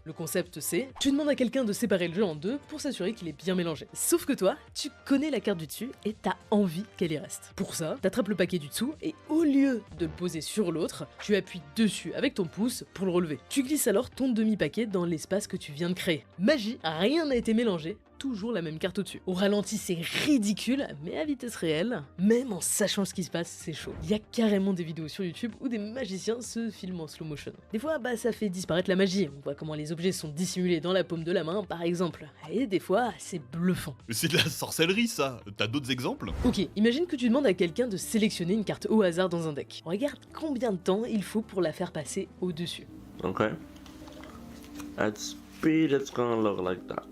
Le concept c'est, tu demandes à quelqu'un de séparer le jeu en deux pour s'assurer qu'il est bien mélangé. Sauf que toi, tu connais la carte du dessus et t'as envie qu'elle y reste. Pour ça, t'attrapes le paquet du dessous et au lieu de le poser sur l'autre, tu appuies dessus avec ton pouce pour le relever. Tu glisses alors ton demi-paquet dans l'espace que tu viens de créer. Magie, rien n'a été mélangé, toujours la même carte au-dessus. Au ralenti, c'est ridicule, mais à vitesse réelle, même en sachant ce qui se passe, c'est chaud. Il y a carrément des vidéos sur YouTube où des magiciens se filment en slow motion. Des fois, ça fait disparaître la magie. On voit comment les objets sont dissimulés dans la paume de la main, par exemple. Et des fois, c'est bluffant. C'est de la sorcellerie, ça. T'as d'autres exemples? Ok, imagine que tu demandes à quelqu'un de sélectionner une carte au hasard dans un deck. Regarde combien de temps il faut pour la faire passer au-dessus. Okay. At speed, it's gonna look like that.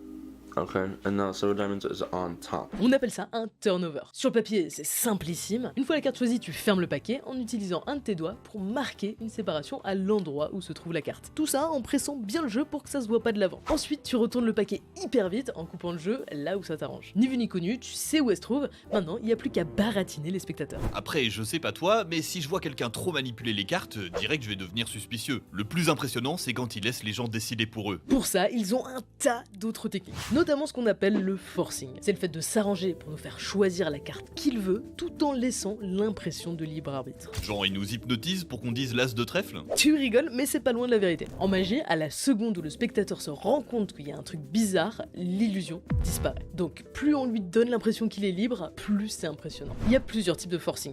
Okay, and now Silver Diamonds is on top. On appelle ça un turnover. Sur le papier, c'est simplissime. Une fois la carte choisie, tu fermes le paquet en utilisant un de tes doigts pour marquer une séparation à l'endroit où se trouve la carte. Tout ça en pressant bien le jeu pour que ça se voit pas de l'avant. Ensuite, tu retournes le paquet hyper vite en coupant le jeu là où ça t'arrange. Ni vu ni connu, tu sais où elle se trouve. Maintenant, il n'y a plus qu'à baratiner les spectateurs. Après, je sais pas toi, mais si je vois quelqu'un trop manipuler les cartes, direct je vais devenir suspicieux. Le plus impressionnant, c'est quand ils laissent les gens décider pour eux. Pour ça, ils ont un tas d'autres techniques. Notamment ce qu'on appelle le forcing. C'est le fait de s'arranger pour nous faire choisir la carte qu'il veut, tout en laissant l'impression de libre arbitre. Genre, ils nous hypnotisent pour qu'on dise l'as de trèfle? Tu rigoles, mais c'est pas loin de la vérité. En magie, à la seconde où le spectateur se rend compte qu'il y a un truc bizarre, l'illusion disparaît. Donc plus on lui donne l'impression qu'il est libre, plus c'est impressionnant. Il y a plusieurs types de forcing.